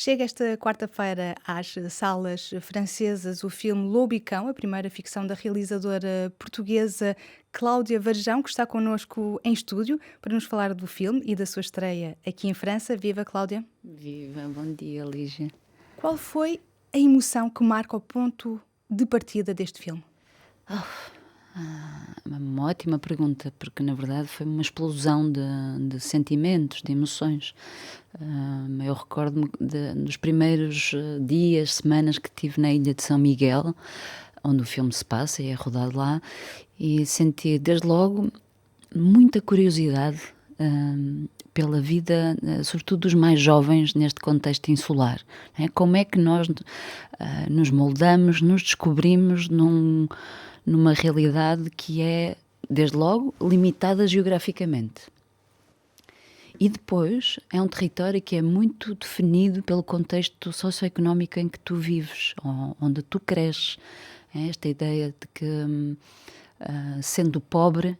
Chega esta quarta-feira às salas francesas o filme Lobo e Cão, a primeira ficção da realizadora portuguesa Cláudia Varjão, que está connosco em estúdio para nos falar do filme e da sua estreia aqui em França. Viva, Cláudia! Viva, bom dia, Lígia. Qual foi a emoção que marca o ponto de partida deste filme? Uma ótima pergunta, porque na verdade foi uma explosão de sentimentos, de emoções. Eu recordo-me dos primeiros dias, semanas que tive na ilha de São Miguel, onde o filme se passa e é rodado lá, e senti desde logo muita curiosidade pela vida, sobretudo dos mais jovens neste contexto insular, né? Como é que nós nos moldamos, nos descobrimos numa realidade que é, desde logo, limitada geograficamente. E depois é um território que é muito definido pelo contexto socioeconómico em que tu vives, onde tu cresces. Esta ideia de que, sendo pobre,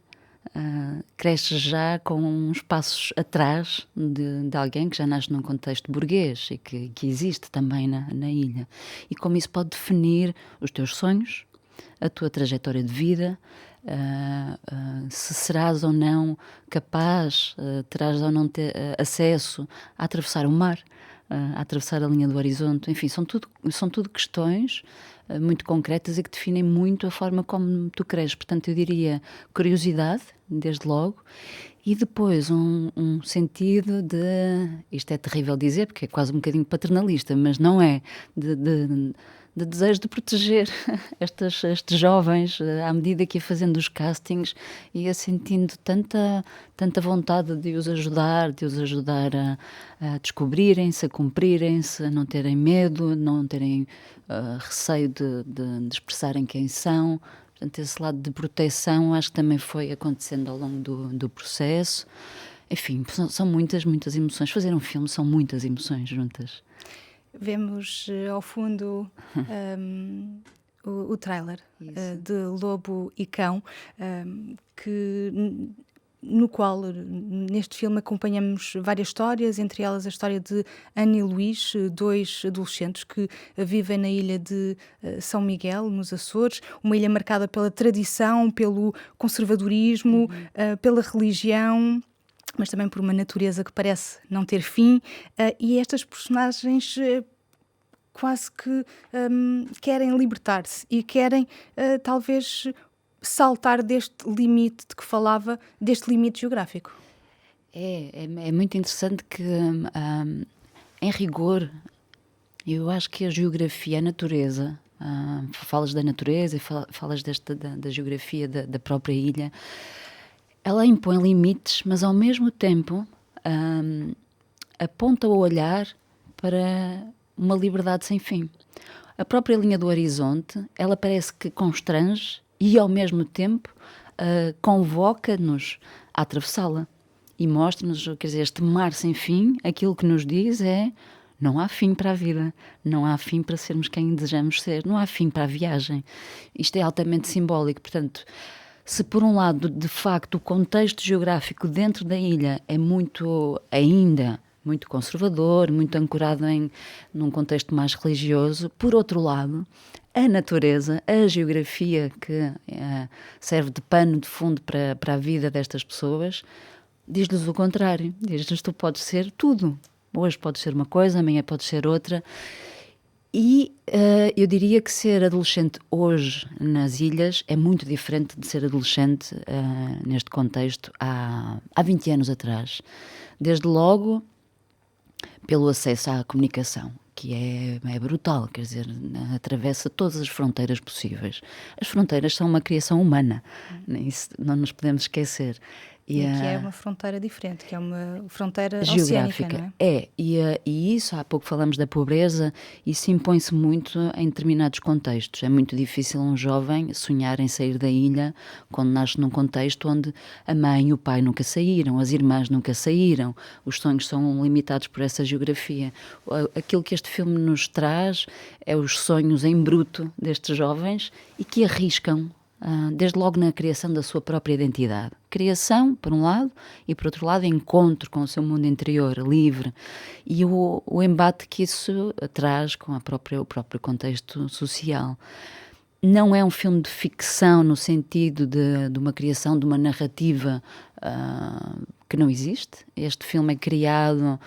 cresces já com uns passos atrás de alguém que já nasce num contexto burguês e que existe também na ilha. E como isso pode definir os teus sonhos, a tua trajetória de vida, se serás ou não capaz, terás ou não ter acesso a atravessar o mar, a atravessar a linha do horizonte. Enfim, são tudo questões muito concretas e que definem muito a forma como tu cresces. Portanto, eu diria curiosidade, desde logo, e depois um sentido de, isto é terrível dizer porque é quase um bocadinho paternalista, mas não é, de desejo de proteger estes jovens, à medida que ia fazendo os castings, ia sentindo tanta vontade de os ajudar, a descobrirem-se, a cumprirem-se, a não terem medo, não terem receio de expressarem quem são. Portanto, esse lado de proteção acho que também foi acontecendo ao longo do processo. Enfim, são muitas emoções. Fazer um filme são muitas emoções juntas. Vemos ao fundo o trailer de Lobo e Cão, no qual, neste filme, acompanhamos várias histórias, entre elas a história de Ana e Luís, dois adolescentes que vivem na ilha de São Miguel, nos Açores, uma ilha marcada pela tradição, pelo conservadorismo, pela religião, mas também por uma natureza que parece não ter fim, e estas personagens quase que querem libertar-se e querem talvez saltar deste limite de que falava, deste limite geográfico. É muito interessante que, em rigor, eu acho que a geografia, a natureza, falas da natureza e falas da geografia da própria ilha, ela impõe limites, mas ao mesmo tempo aponta o olhar para uma liberdade sem fim. A própria linha do horizonte, ela parece que constrange e ao mesmo tempo convoca-nos a atravessá-la e mostra-nos, quer dizer, este mar sem fim. Aquilo que nos diz é: não há fim para a vida, não há fim para sermos quem desejamos ser, não há fim para a viagem. Isto é altamente simbólico. Portanto, se por um lado, de facto, o contexto geográfico dentro da ilha é muito conservador, muito ancorado num contexto mais religioso, por outro lado, a natureza, a geografia que serve de pano de fundo para a vida destas pessoas, diz-lhes o contrário. Diz-lhes: tu podes ser tudo. Hoje podes ser uma coisa, amanhã podes ser outra. E eu diria que ser adolescente hoje nas ilhas é muito diferente de ser adolescente neste contexto há 20 anos atrás. Desde logo, pelo acesso à comunicação, que é brutal, quer dizer, atravessa todas as fronteiras possíveis. As fronteiras são uma criação humana, isso não nos podemos esquecer. E aqui é uma fronteira diferente, que é uma fronteira geográfica, oceânica, não é? E isso, há pouco falamos da pobreza, isso impõe-se muito em determinados contextos. É muito difícil um jovem sonhar em sair da ilha quando nasce num contexto onde a mãe e o pai nunca saíram, as irmãs nunca saíram, os sonhos são limitados por essa geografia. Aquilo que este filme nos traz é os sonhos em bruto destes jovens e que arriscam desde logo na criação da sua própria identidade. Criação, por um lado, e por outro lado, encontro com o seu mundo interior, livre, e o embate que isso traz com o próprio contexto social. Não é um filme de ficção no sentido de uma criação de uma narrativa que não existe. Este filme é criado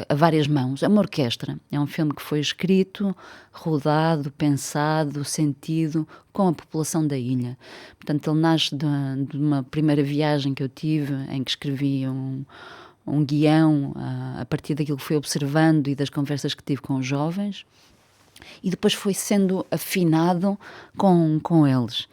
a várias mãos, é uma orquestra. É um filme que foi escrito, rodado, pensado, sentido com a população da ilha. Portanto, ele nasce de uma primeira viagem que eu tive, em que escrevi um guião a partir daquilo que fui observando e das conversas que tive com os jovens. E depois foi sendo afinado com eles.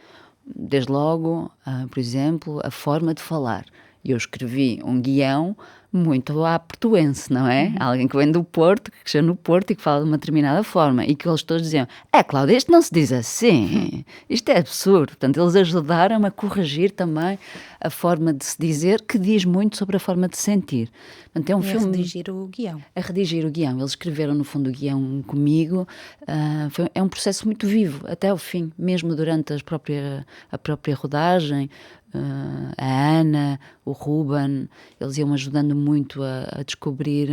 Desde logo, por exemplo, a forma de falar. Eu escrevi um guião muito à portuense, não é? Alguém que vem do Porto, que cresceu no Porto e que fala de uma determinada forma. E que eles todos diziam, Cláudia, isto não se diz assim, isto é absurdo. Portanto, eles ajudaram a corrigir também a forma de se dizer, que diz muito sobre a forma de sentir. Portanto, é um filme... A redigir o guião. A redigir o guião. Eles escreveram, no fundo, o guião comigo. É um processo muito vivo, até ao fim, mesmo durante a própria rodagem. A Ana, o Ruben, eles iam ajudando muito a descobrir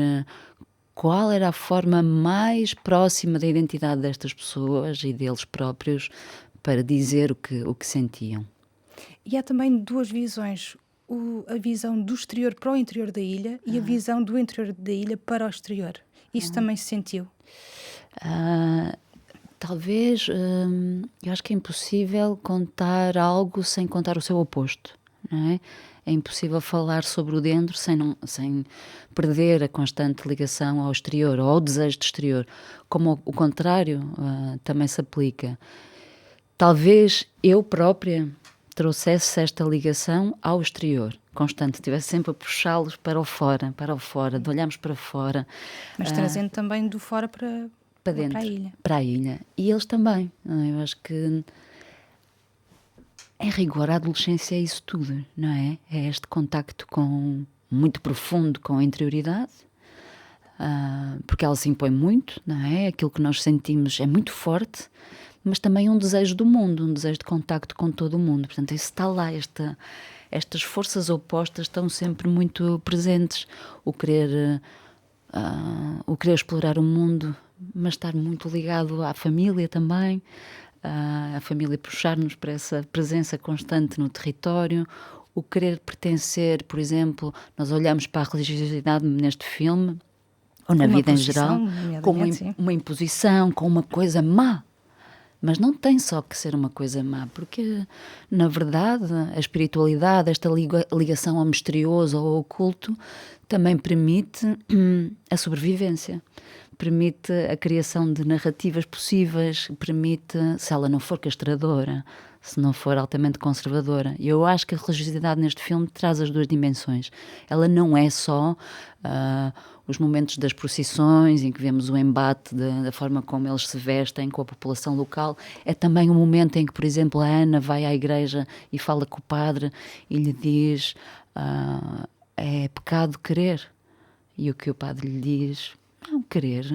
qual era a forma mais próxima da identidade destas pessoas e deles próprios para dizer o que sentiam. E há também duas visões, a visão do exterior para o interior da ilha e a visão do interior da ilha para o exterior. Isso também se sentiu? Talvez, eu acho que é impossível contar algo sem contar o seu oposto, não é? É impossível falar sobre o dentro sem perder a constante ligação ao exterior, ou ao desejo de exterior. Como o contrário também se aplica. Talvez eu própria trouxesse esta ligação ao exterior, constante, estivesse sempre a puxá-los para o fora, de olharmos para fora. Mas trazendo também do fora para dentro, para a ilha. Para a ilha. E eles também. Eu acho que, em rigor, a adolescência é isso tudo, não é? É este contacto muito profundo com a interioridade, porque ela se impõe muito, não é? Aquilo que nós sentimos é muito forte, mas também um desejo do mundo, um desejo de contacto com todo o mundo. Portanto, isso está lá, estas forças opostas estão sempre muito presentes. O querer explorar o mundo, mas estar muito ligado à família também, a família puxar-nos para essa presença constante no território, o querer pertencer, por exemplo, nós olhamos para a religiosidade neste filme, ou na vida em geral, como uma imposição, como uma coisa má. Mas não tem só que ser uma coisa má, porque, na verdade, a espiritualidade, esta ligação ao misterioso, ao oculto, também permite a sobrevivência, permite a criação de narrativas possíveis, permite, se ela não for castradora, se não for altamente conservadora. E eu acho que a religiosidade neste filme traz as duas dimensões. Ela não é só os momentos das procissões, em que vemos o embate da forma como eles se vestem com a população local. É também um momento em que, por exemplo, a Ana vai à igreja e fala com o padre e lhe diz é pecado querer. E o que o padre lhe diz, não, querer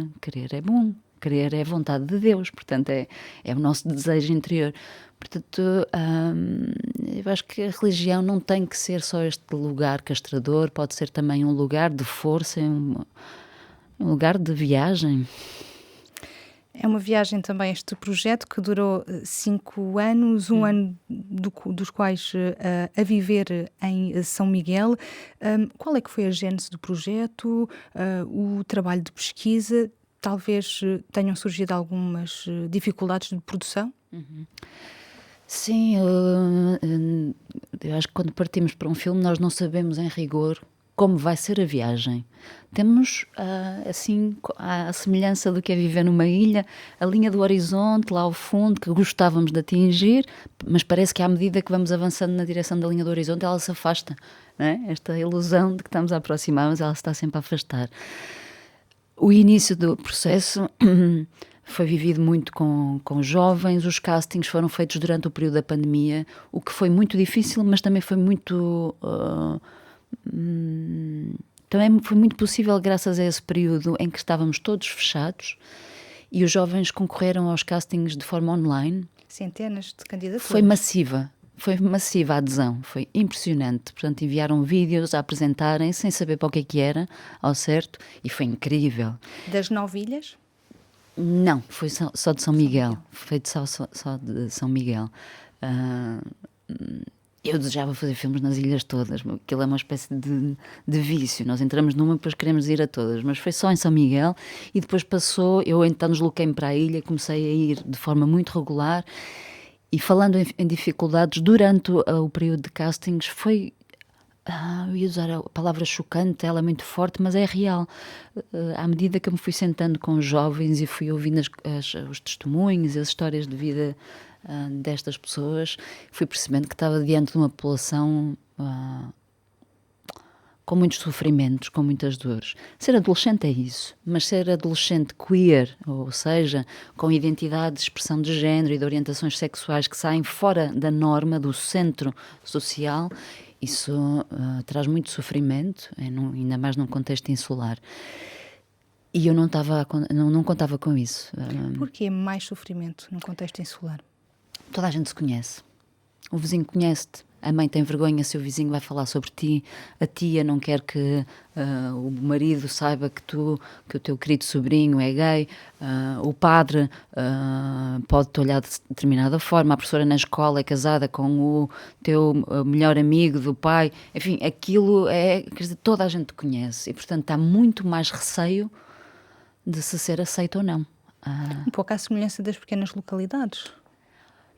é bom. Querer é a vontade de Deus, portanto é o nosso desejo interior. Portanto, eu acho que a religião não tem que ser só este lugar castrador, pode ser também um lugar de força, um lugar de viagem. É uma viagem também este projeto que durou 5 anos, um ano dos quais a viver em São Miguel. Qual é que foi a gênese do projeto, o trabalho de pesquisa? Talvez tenham surgido algumas dificuldades de produção? Sim, eu acho que quando partimos para um filme nós não sabemos em rigor como vai ser a viagem. Temos, assim, a semelhança do que é viver numa ilha, a linha do horizonte lá ao fundo que gostávamos de atingir, mas parece que à medida que vamos avançando na direção da linha do horizonte ela se afasta, não é? Esta ilusão de que estamos a aproximar, mas ela se está sempre a afastar. O início do processo foi vivido muito com jovens, os castings foram feitos durante o período da pandemia, o que foi muito difícil, mas também foi muito possível graças a esse período em que estávamos todos fechados e os jovens concorreram aos castings de forma online centenas de candidaturas. Foi massiva a adesão, foi impressionante. Portanto, enviaram vídeos a apresentarem sem saber para o que era, ao certo, e foi incrível. Das 9 ilhas? Não, foi só de São Miguel. Foi só de São Miguel. Eu desejava fazer filmes nas ilhas todas, aquilo é uma espécie de vício. Nós entramos numa e depois queremos ir a todas, mas foi só em São Miguel e depois passou. Eu então desloquei-me para a ilha, comecei a ir de forma muito regular. E falando em dificuldades, durante o período de castings, foi. Eu ia usar a palavra chocante, ela é muito forte, mas é real. À medida que eu me fui sentando com os jovens e fui ouvindo os testemunhos e as histórias de vida destas pessoas, fui percebendo que estava diante de uma população com muitos sofrimentos, com muitas dores. Ser adolescente é isso, mas ser adolescente queer, ou seja, com identidade de expressão de género e de orientações sexuais que saem fora da norma, do centro social, isso traz muito sofrimento, ainda mais num contexto insular. E eu não contava com isso. Porquê mais sofrimento num contexto insular? Toda a gente se conhece. O vizinho conhece-te. A mãe tem vergonha se o vizinho vai falar sobre ti. A tia não quer que o marido saiba que o teu querido sobrinho é gay. O padre pode-te olhar de determinada forma. A professora na escola é casada com o teu melhor amigo do pai. Enfim, aquilo quer dizer, toda a gente te conhece. E, portanto, há muito mais receio de se ser aceito ou não. Um pouco à semelhança das pequenas localidades.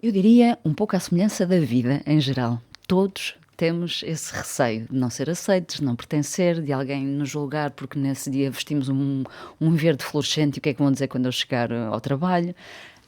Eu diria um pouco à semelhança da vida em geral. Todos temos esse receio de não ser aceitos, de não pertencer, de alguém nos julgar porque nesse dia vestimos um verde fluorescente e o que é que vão dizer quando eu chegar ao trabalho.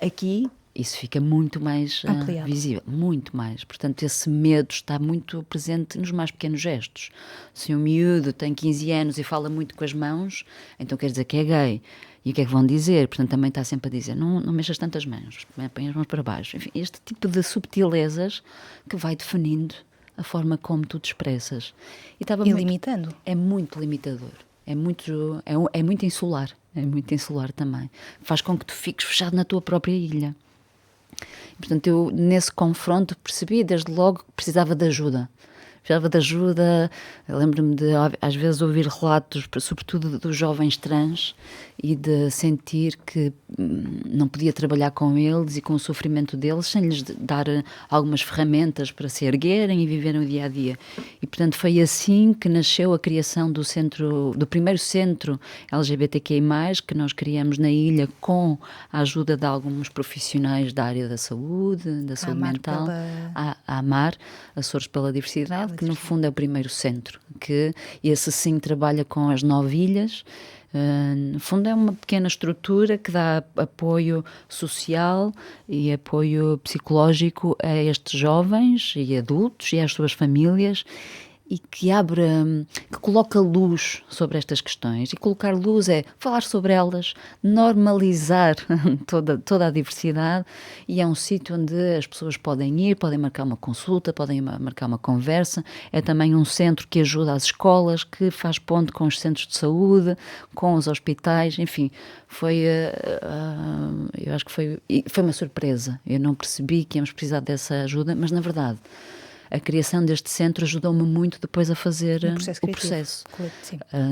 Aqui isso fica muito mais visível, muito mais. Portanto, esse medo está muito presente nos mais pequenos gestos. Se um miúdo tem 15 anos e fala muito com as mãos, então quer dizer que é gay. E o que é que vão dizer? Portanto, também está sempre a dizer, não mexas tantas mãos, põe as mãos para baixo. Enfim, este tipo de subtilezas que vai definindo a forma como tu te expressas. E limitando. É muito limitador. É muito insular. É muito insular também. Faz com que tu fiques fechado na tua própria ilha. Portanto, eu nesse confronto percebi desde logo que precisava de ajuda. Eu lembro-me de às vezes ouvir relatos, sobretudo dos jovens trans, e de sentir que não podia trabalhar com eles e com o sofrimento deles sem lhes dar algumas ferramentas para se erguerem e viverem o dia a dia. E portanto foi assim que nasceu a criação do primeiro centro LGBTQI+, que nós criamos na ilha com a ajuda de alguns profissionais da área da saúde mental, a AMAR, Açores pela Diversidade, que no fundo é o primeiro centro, que esse sim trabalha com as 9 ilhas. No fundo é uma pequena estrutura que dá apoio social e apoio psicológico a estes jovens e adultos e às suas famílias, e que coloca luz sobre estas questões. E colocar luz é falar sobre elas, normalizar toda a diversidade, e é um sítio onde as pessoas podem ir, podem marcar uma consulta, podem marcar uma conversa. É também um centro que ajuda as escolas, que faz ponte com os centros de saúde, com os hospitais, enfim, eu acho que foi uma surpresa. Eu não percebi que íamos precisar dessa ajuda, mas na verdade a criação deste centro ajudou-me muito depois a fazer o processo.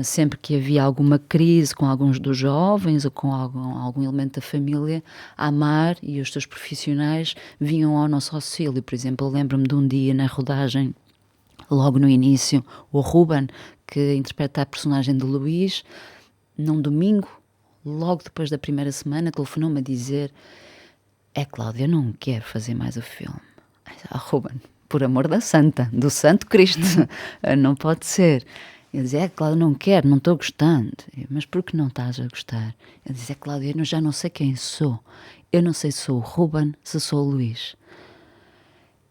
Sempre que havia alguma crise com alguns dos jovens ou com algum elemento da família, a AMAR e os seus profissionais vinham ao nosso auxílio. Por exemplo, eu lembro-me de um dia na rodagem, logo no início, o Ruben, que interpreta a personagem de Luís, num domingo, logo depois da primeira semana, telefonou-me a dizer: Cláudia, eu não quero fazer mais o filme. Ruben, por amor da Santa, do Santo Cristo, não pode ser. Ele dizia: Cláudia, não quero, não estou gostando. Mas por que não estás a gostar? Ele dizia: Cláudia, eu já não sei quem sou. Eu não sei se sou o Ruben, se sou o Luís.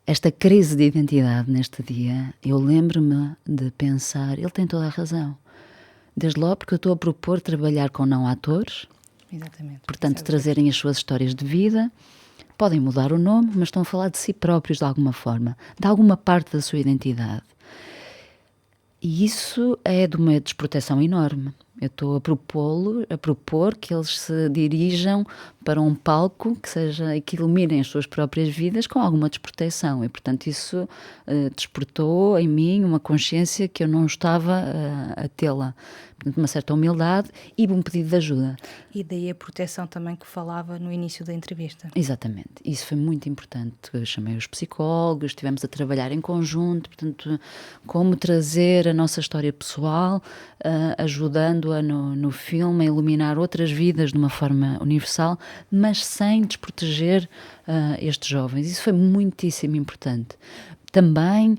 Esta crise de identidade neste dia, eu lembro-me de pensar, ele tem toda a razão. Desde logo porque eu estou a propor trabalhar com não atores. Exatamente. Portanto, trazerem as suas histórias de vida. Podem mudar o nome, mas estão a falar de si próprios de alguma forma, de alguma parte da sua identidade. E isso é de uma desproteção enorme. Eu estou a propor que eles se dirijam para um palco que iluminem as suas próprias vidas com alguma desproteção. E, portanto, isso despertou em mim uma consciência que eu não estava a tê-la. Portanto, uma certa humildade e um pedido de ajuda. E daí a proteção também que falava no início da entrevista. Exatamente. Isso foi muito importante. Eu chamei os psicólogos, estivemos a trabalhar em conjunto, portanto, como trazer a nossa história pessoal, ajudando-a no filme a iluminar outras vidas de uma forma universal, mas sem desproteger estes jovens. Isso foi muitíssimo importante. Também,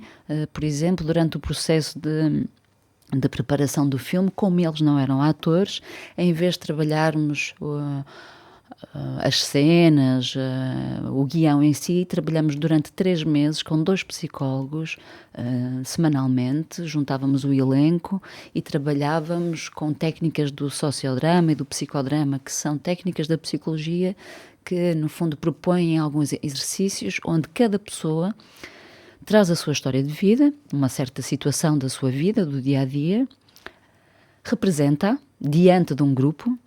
por exemplo, durante o processo de preparação do filme, como eles não eram atores, em vez de trabalharmos as cenas, o guião em si, trabalhamos durante 3 meses com 2 psicólogos, semanalmente, juntávamos o elenco e trabalhávamos com técnicas do sociodrama e do psicodrama, que são técnicas da psicologia que, no fundo, propõem alguns exercícios onde cada pessoa traz a sua história de vida, uma certa situação da sua vida, do dia a dia, representa diante de um grupo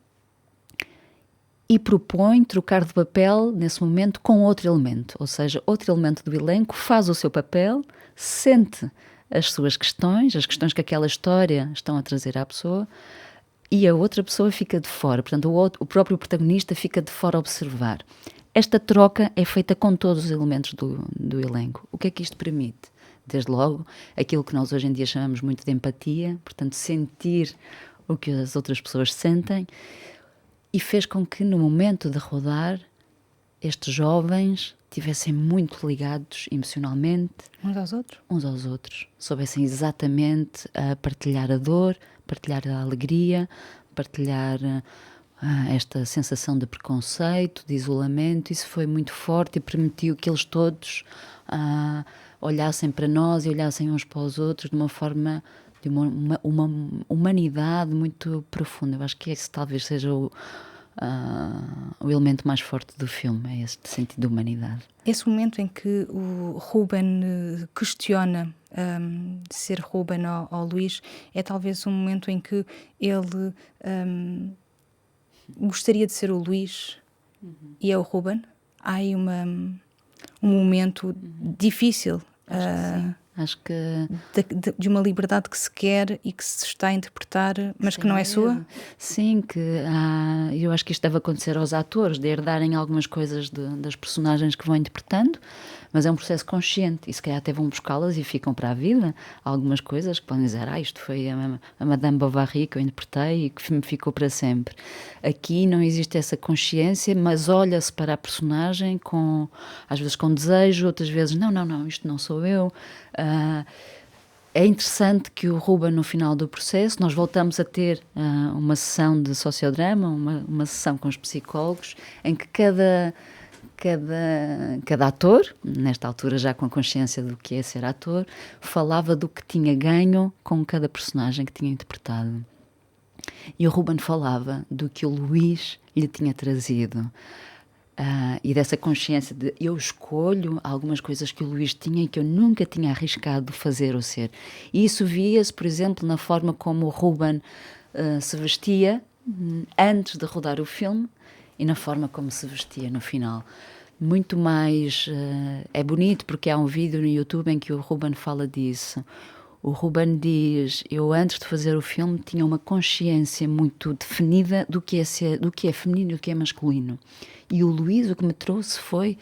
e propõe trocar de papel nesse momento com outro elemento, ou seja, outro elemento do elenco faz o seu papel, sente as suas questões, as questões que aquela história estão a trazer à pessoa, e a outra pessoa fica de fora, portanto o próprio protagonista fica de fora a observar. Esta troca é feita com todos os elementos do elenco. O que é que isto permite? Desde logo, aquilo que nós hoje em dia chamamos muito de empatia, portanto, sentir o que as outras pessoas sentem, e fez com que, no momento de rodar, estes jovens estivessem muito ligados emocionalmente Uns aos outros. Soubessem exatamente a partilhar a dor, partilhar a alegria, partilhar esta sensação de preconceito, de isolamento. Isso foi muito forte e permitiu que eles todos olhassem para nós e olhassem uns para os outros de uma forma, de uma humanidade muito profunda. Eu acho que esse talvez seja o elemento mais forte do filme, é este sentido de humanidade. Esse momento em que o Ruben questiona ser Ruben ao Luís é talvez um momento em que ele gostaria de ser o Luís e é o Ruben. Há aí um momento difícil. Acho que de uma liberdade que se quer e que se está a interpretar, mas que não é sua? Sim, eu acho que isto deve acontecer aos atores, de herdarem algumas coisas das personagens que vão interpretando, mas é um processo consciente e se calhar até vão buscá-las e ficam para a vida algumas coisas que podem dizer, isto foi a Madame Bovary que eu interpretei e que me ficou para sempre. Aqui não existe essa consciência, mas olha-se para a personagem às vezes com desejo, outras vezes não, isto não sou eu. É interessante que o Ruben, no final do processo, nós voltamos a ter uma sessão de sociodrama, uma sessão com os psicólogos, em que cada ator, nesta altura já com a consciência do que é ser ator, falava do que tinha ganho com cada personagem que tinha interpretado. E o Ruben falava do que o Luís lhe tinha trazido. E dessa consciência de eu escolho algumas coisas que o Luís tinha e que eu nunca tinha arriscado fazer ou ser. E isso via-se, por exemplo, na forma como o Ruben se vestia antes de rodar o filme e na forma como se vestia no final. Muito mais... é bonito porque há um vídeo no YouTube em que o Ruben fala disso. O Ruben diz, eu antes de fazer o filme tinha uma consciência muito definida do que é feminino e do que é masculino. E o Luís o que me trouxe foi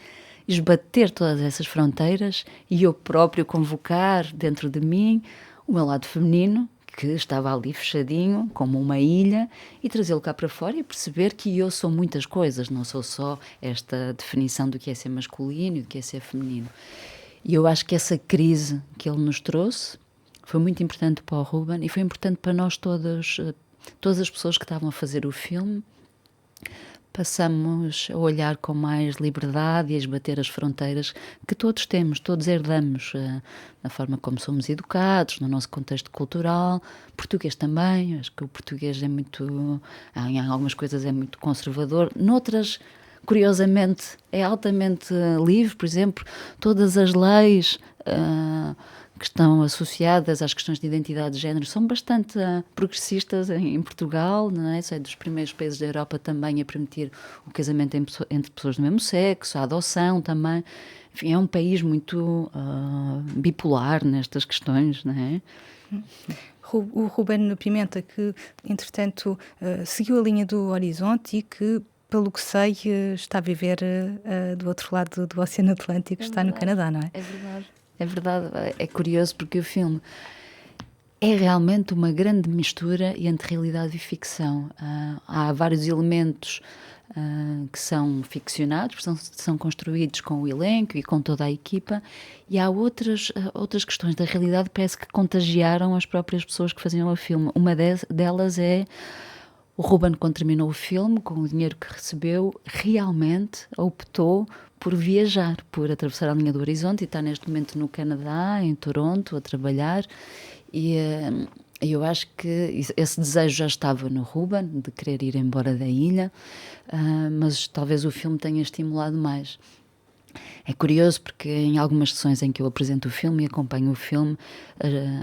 esbater todas essas fronteiras e eu próprio convocar dentro de mim o meu lado feminino, que estava ali fechadinho, como uma ilha, e trazê-lo cá para fora e perceber que eu sou muitas coisas, não sou só esta definição do que é ser masculino e do que é ser feminino. E eu acho que essa crise que ele nos trouxe foi muito importante para o Ruben e foi importante para nós todas as pessoas que estavam a fazer o filme. Passamos a olhar com mais liberdade e a esbater as fronteiras que todos temos, todos herdamos na forma como somos educados, no nosso contexto cultural, português também, acho que o português é muito, em algumas coisas é muito conservador, noutras, curiosamente, é altamente livre, por exemplo, todas as leis que que estão associadas às questões de identidade de género são bastante progressistas em Portugal, não é? É dos primeiros países da Europa também a permitir o casamento entre pessoas do mesmo sexo, a adoção também. Enfim, é um país muito bipolar nestas questões, não é? O Ruben Pimenta, que entretanto seguiu a linha do Horizonte e que, pelo que sei, está a viver do outro lado do Oceano Atlântico, está no Canadá, não é? É verdade. É verdade. É curioso porque o filme é realmente uma grande mistura entre realidade e ficção. Há vários elementos que são ficcionados, são construídos com o elenco e com toda a equipa, e há outras questões da realidade que parece que contagiaram as próprias pessoas que faziam o filme. Uma delas é o Ruben, quando terminou o filme, com o dinheiro que recebeu, realmente optou por viajar, por atravessar a linha do horizonte, e está neste momento no Canadá, em Toronto, a trabalhar, e eu acho que esse desejo já estava no Ruben, de querer ir embora da ilha, mas talvez o filme tenha estimulado mais. É curioso porque em algumas sessões em que eu apresento o filme e acompanho o filme,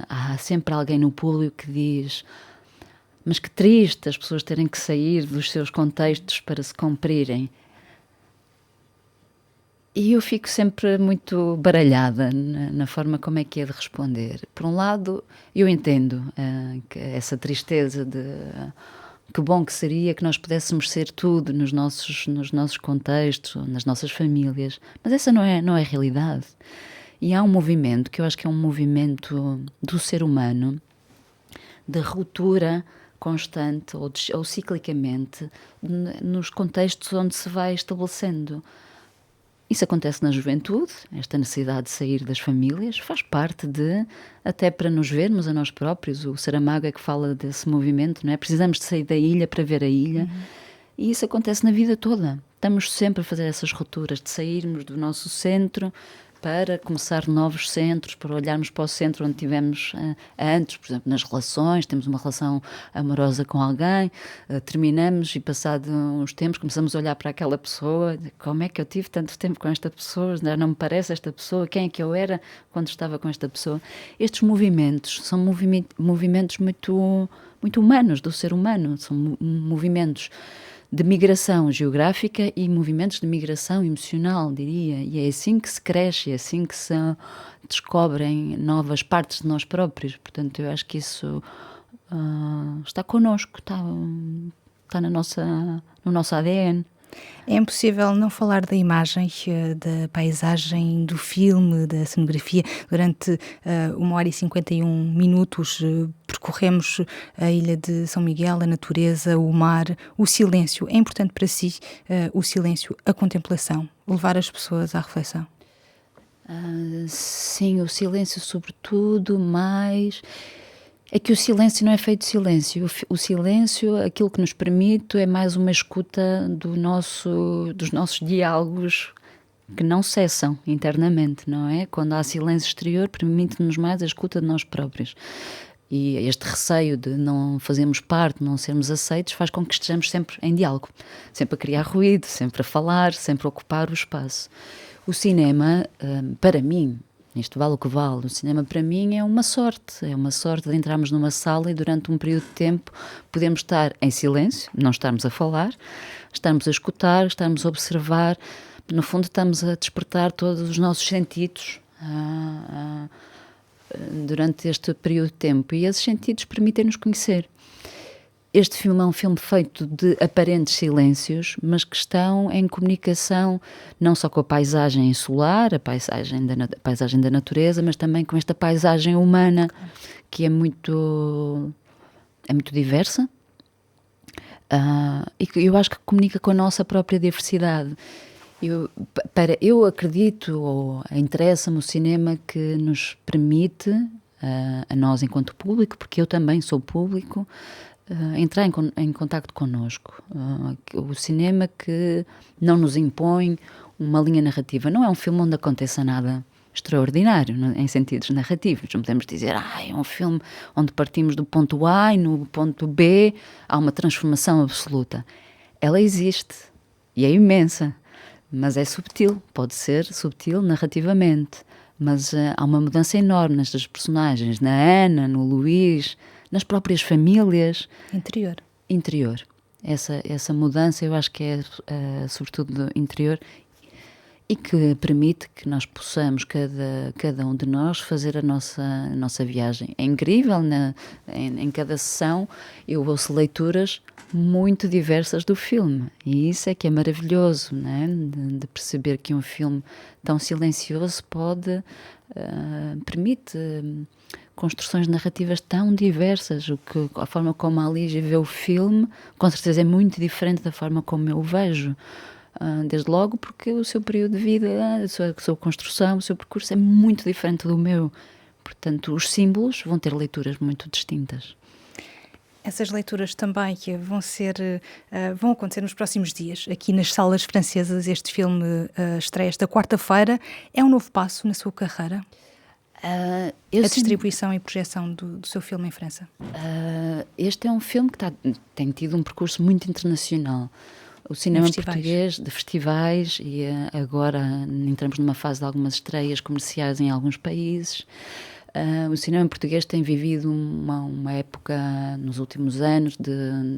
há sempre alguém no público que diz: mas que triste as pessoas terem que sair dos seus contextos para se cumprirem. E eu fico sempre muito baralhada na forma como é que é de responder. Por um lado, eu entendo que essa tristeza de que bom que seria que nós pudéssemos ser tudo nos nossos contextos, nas nossas famílias, mas essa não é a realidade. E há um movimento, que eu acho que é um movimento do ser humano, de ruptura constante ou ciclicamente nos contextos onde se vai estabelecendo. Isso acontece na juventude, esta necessidade de sair das famílias, faz parte até para nos vermos a nós próprios. O Saramago é que fala desse movimento, não é? Precisamos de sair da ilha para ver a ilha. E isso acontece na vida toda. Estamos sempre a fazer essas rupturas, de sairmos do nosso centro para começar novos centros, para olharmos para o centro onde tivemos antes, por exemplo, nas relações, temos uma relação amorosa com alguém, terminamos e passado uns tempos começamos a olhar para aquela pessoa, como é que eu tive tanto tempo com esta pessoa, não me parece esta pessoa, quem é que eu era quando estava com esta pessoa. Estes movimentos são movimentos muito, muito humanos, do ser humano, são movimentos de migração geográfica e movimentos de migração emocional, diria. E é assim que se cresce, é assim que se descobrem novas partes de nós próprios. Portanto, eu acho que isso está connosco, está no nosso ADN. É impossível não falar da imagem, da paisagem, do filme, da cenografia. Durante 1h51 percorremos a ilha de São Miguel, a natureza, o mar, o silêncio. É importante para si o silêncio, a contemplação, levar as pessoas à reflexão? Sim, o silêncio sobretudo, mas é que o silêncio não é feito de silêncio. O silêncio, aquilo que nos permite é mais uma escuta dos nossos diálogos que não cessam internamente, não é? Quando há silêncio exterior, permite-nos mais a escuta de nós próprios. E este receio de não fazermos parte, não sermos aceitos, faz com que estejamos sempre em diálogo, sempre a criar ruído, sempre a falar, sempre a ocupar o espaço. O cinema, para mim, isto vale o que vale, o cinema para mim é uma sorte de entrarmos numa sala e durante um período de tempo podemos estar em silêncio, não estarmos a falar, estarmos a escutar, estarmos a observar, no fundo estamos a despertar todos os nossos sentidos durante este período de tempo, e esses sentidos permitem-nos conhecer. Este filme é um filme feito de aparentes silêncios, mas que estão em comunicação não só com a paisagem solar, a paisagem da natureza, mas também com esta paisagem humana, que é muito diversa, e que eu acho que comunica com a nossa própria diversidade. Eu acredito, ou interessa-me o cinema que nos permite, a nós enquanto público, porque eu também sou público, entrar em contacto connosco. O cinema que não nos impõe uma linha narrativa. Não é um filme onde aconteça nada extraordinário, em sentidos narrativos. Não podemos dizer, é um filme onde partimos do ponto A e no ponto B há uma transformação absoluta. Ela existe e é imensa, mas é subtil, pode ser subtil narrativamente. mas há uma mudança enorme nestas personagens, na Ana, no Luís, nas próprias famílias. Interior. Essa mudança eu acho que é sobretudo interior e que permite que nós possamos, cada um de nós, fazer a nossa viagem. É incrível, em cada sessão eu ouço leituras muito diversas do filme, e isso é que é maravilhoso, né? De perceber que um filme tão silencioso permite construções narrativas tão diversas. A forma como a Lígia vê o filme, com certeza é muito diferente da forma como eu o vejo. Desde logo porque o seu período de vida, a sua construção, o seu percurso é muito diferente do meu. Portanto, os símbolos vão ter leituras muito distintas. Essas leituras também que vão acontecer nos próximos dias, aqui nas salas francesas. Este filme estreia esta quarta-feira. É um novo passo na sua carreira? A distribuição e projeção do seu filme em França? Este é um filme que tem tido um percurso muito internacional. O cinema português, de festivais, e agora entramos numa fase de algumas estreias comerciais em alguns países. O cinema português tem vivido uma época nos últimos anos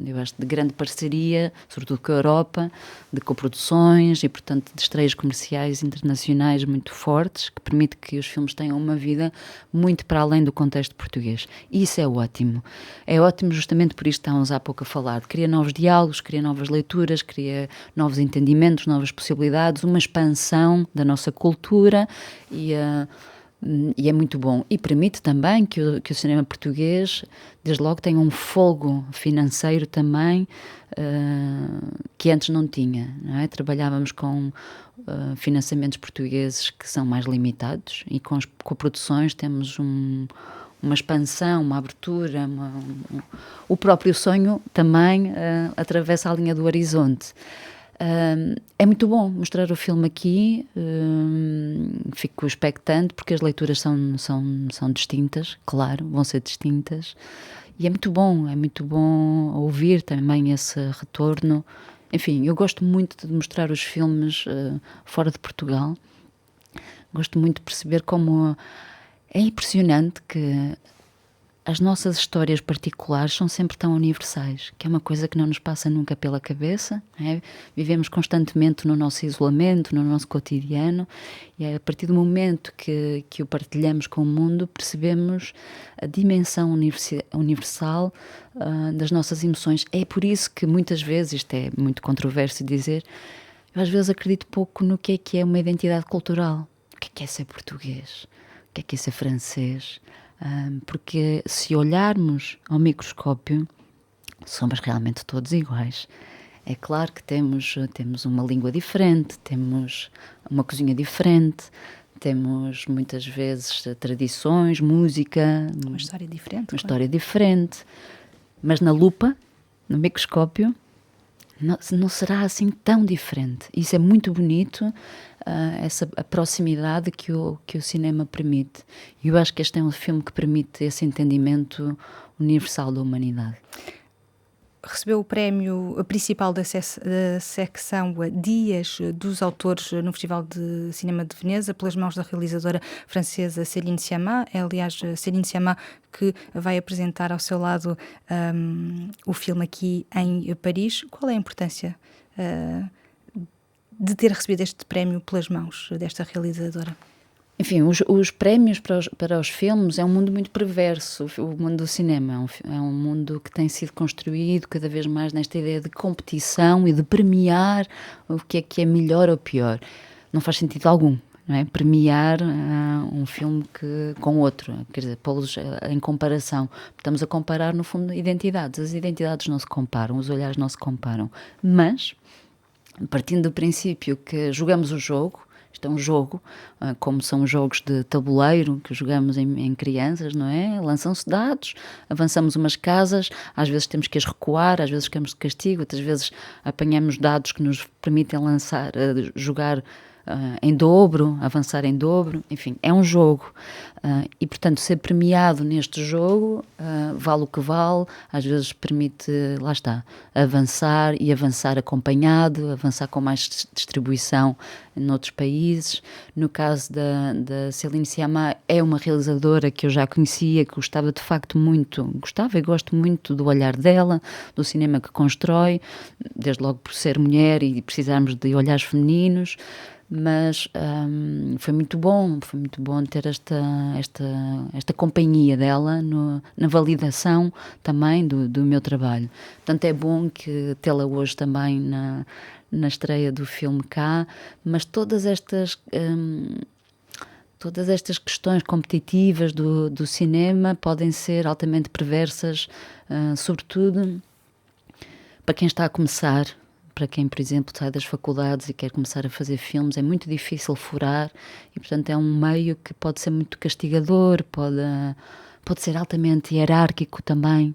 eu acho, de grande parceria, sobretudo com a Europa, de coproduções e, portanto, de estreias comerciais internacionais muito fortes, que permite que os filmes tenham uma vida muito para além do contexto português. E isso é ótimo. É ótimo justamente por isto que estávamos há pouco a falar. Cria novos diálogos, cria novas leituras, cria novos entendimentos, novas possibilidades, uma expansão da nossa cultura e é muito bom. E permite também que o cinema português, desde logo, tenha um folgo financeiro também, que antes não tinha, não é? Trabalhávamos com financiamentos portugueses que são mais limitados, e com as coproduções temos uma expansão, uma abertura, o próprio sonho também atravessa a linha do horizonte. É muito bom mostrar o filme aqui, fico expectante porque as leituras são distintas, claro, vão ser distintas, e é muito bom ouvir também esse retorno. Enfim, eu gosto muito de mostrar os filmes fora de Portugal, gosto muito de perceber como é impressionante que as nossas histórias particulares são sempre tão universais, que é uma coisa que não nos passa nunca pela cabeça, não é? Vivemos constantemente no nosso isolamento, no nosso cotidiano, e é a partir do momento que o partilhamos com o mundo, percebemos a dimensão universal das nossas emoções. É por isso que muitas vezes, isto é muito controverso dizer, eu às vezes acredito pouco no que é uma identidade cultural. O que é ser português? O que é ser francês? Porque se olharmos ao microscópio, somos realmente todos iguais. É claro que temos uma língua diferente, temos uma cozinha diferente, temos muitas vezes tradições, música, uma história diferente. História diferente, mas na lupa, no microscópio, não será assim tão diferente. Isso é muito bonito, a proximidade que o cinema permite. E eu acho que este é um filme que permite esse entendimento universal da humanidade. Recebeu o prémio principal da secção Dias dos Autores no Festival de Cinema de Veneza, pelas mãos da realizadora francesa Céline Sciamma. É, aliás, Céline Sciamma que vai apresentar ao seu lado o filme aqui em Paris. Qual é a importância de ter recebido este prémio pelas mãos desta realizadora? Enfim, os prémios para os filmes é um mundo muito perverso. O mundo do cinema é um mundo que tem sido construído cada vez mais nesta ideia de competição e de premiar o que é melhor ou pior. Não faz sentido algum, não é? Premiar um filme com outro, quer dizer, pô-los em comparação. Estamos a comparar, no fundo, identidades. As identidades não se comparam, os olhares não se comparam. Mas, partindo do princípio que jogamos o jogo, isto é um jogo, como são os jogos de tabuleiro que jogamos em crianças, não é? Lançam-se dados, avançamos umas casas, às vezes temos que as recuar, às vezes ficamos de castigo, outras vezes apanhamos dados que nos permitem jogar em dobro, avançar em dobro, enfim, é um jogo. E, portanto, ser premiado neste jogo vale o que vale, às vezes permite, lá está, avançar e avançar acompanhado, avançar com mais distribuição noutros países. No caso da Céline Sciamma, é uma realizadora que eu já conhecia, que gostava de facto muito, gostava e gosto muito do olhar dela, do cinema que constrói, desde logo por ser mulher e precisarmos de olhares femininos. Mas foi muito bom ter esta companhia dela na validação também do meu trabalho. Portanto, é bom tê-la hoje também na estreia do filme cá, mas todas estas questões competitivas do cinema podem ser altamente perversas, sobretudo para quem está a começar. Para quem, por exemplo, sai das faculdades e quer começar a fazer filmes, é muito difícil furar e, portanto, é um meio que pode ser muito castigador, pode ser altamente hierárquico também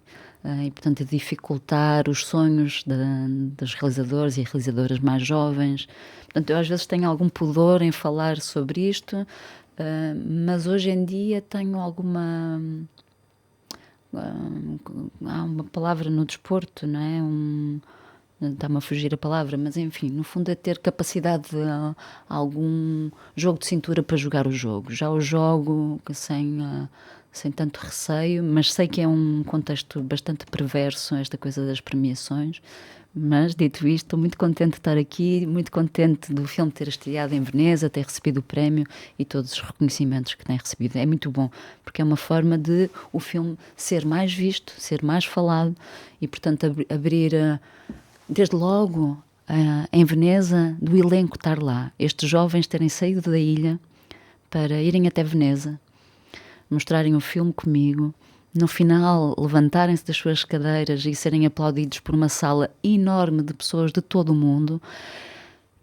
e, portanto, dificultar os sonhos dos realizadores e realizadoras mais jovens. Portanto, eu às vezes tenho algum pudor em falar sobre isto, mas hoje em dia tenho alguma... há uma palavra no desporto, não é? Está-me a fugir a palavra, mas enfim, no fundo é ter capacidade de algum jogo de cintura para jogar o jogo. Já o jogo sem tanto receio, mas sei que é um contexto bastante perverso esta coisa das premiações. Mas, dito isto, estou muito contente de estar aqui, muito contente do filme ter estreado em Veneza, ter recebido o prémio e todos os reconhecimentos que tem recebido. É muito bom, porque é uma forma de o filme ser mais visto, ser mais falado e, portanto, abrir... desde logo, em Veneza, do elenco estar lá. Estes jovens terem saído da ilha para irem até Veneza, mostrarem o filme comigo, no final levantarem-se das suas cadeiras e serem aplaudidos por uma sala enorme de pessoas de todo o mundo.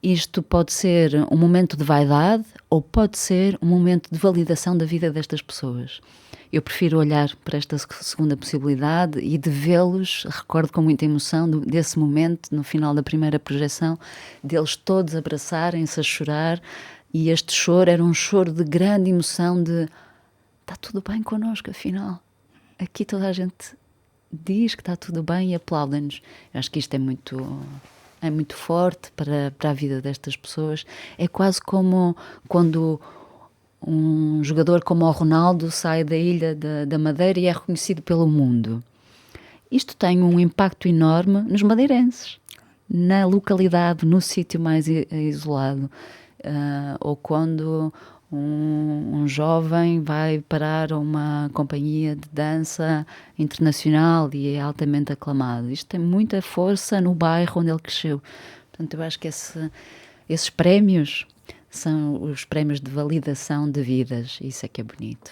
Isto pode ser um momento de vaidade ou pode ser um momento de validação da vida destas pessoas. Eu prefiro olhar para esta segunda possibilidade e de vê-los, recordo com muita emoção desse momento, no final da primeira projeção, deles todos abraçarem-se a chorar, e este choro era um choro de grande emoção, de está tudo bem connosco, afinal. Aqui toda a gente diz que está tudo bem e aplaudem-nos. Eu acho que isto é muito forte para a vida destas pessoas. É quase como quando um jogador como o Ronaldo sai da Ilha da Madeira e é reconhecido pelo mundo. Isto tem um impacto enorme nos madeirenses, na localidade, no sítio mais isolado. Ou quando um jovem vai parar a uma companhia de dança internacional e é altamente aclamado. Isto tem muita força no bairro onde ele cresceu. Portanto, eu acho que esses prémios são os prémios de validação de vidas. Isso é que é bonito.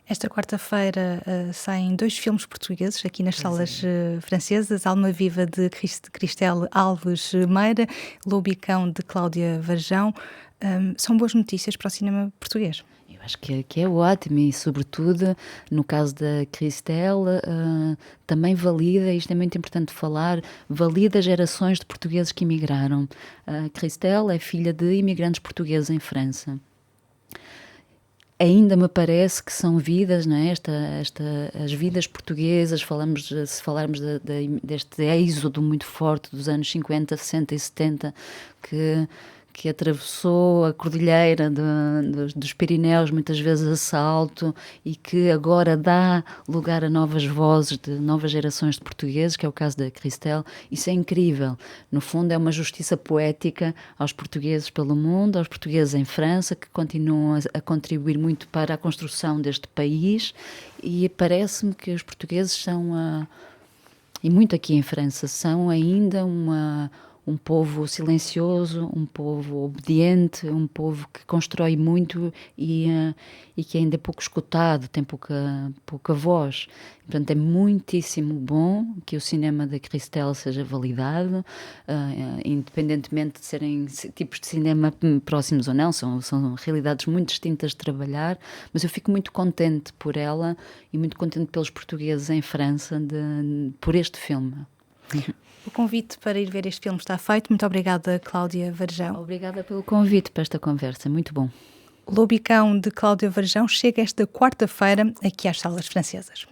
Esta quarta-feira saem 2 filmes portugueses aqui nas salas francesas. Alma Viva, de Cristelle Alves Meira, Lobicão, de Cláudia Varjão. São boas notícias para o cinema português. Eu acho que é ótimo e, sobretudo, no caso da Cristelle, também valida, isto é muito importante falar, valida gerações de portugueses que emigraram. A Cristelle é filha de imigrantes portugueses em França. Ainda me parece que são vidas, não é? As vidas portuguesas, se falarmos deste êxodo muito forte dos anos 50, 60 e 70, que atravessou a cordilheira dos Pirineus, muitas vezes a salto, e que agora dá lugar a novas vozes de novas gerações de portugueses, que é o caso da Cristelle. Isso é incrível. No fundo, é uma justiça poética aos portugueses pelo mundo, aos portugueses em França, que continuam a contribuir muito para a construção deste país, e parece-me que os portugueses são, e muito aqui em França, são ainda um povo silencioso, um povo obediente, um povo que constrói muito e que ainda é pouco escutado, tem pouca voz. Portanto, é muitíssimo bom que o cinema da Cristelle seja validado, independentemente de serem tipos de cinema próximos ou não, são realidades muito distintas de trabalhar, mas eu fico muito contente por ela e muito contente pelos portugueses em França por este filme. O convite para ir ver este filme está feito. Muito obrigada, Cláudia Varjão. Obrigada pelo convite para esta conversa, muito bom. Lobo e Cão, de Cláudia Varjão, chega esta quarta-feira aqui às salas francesas.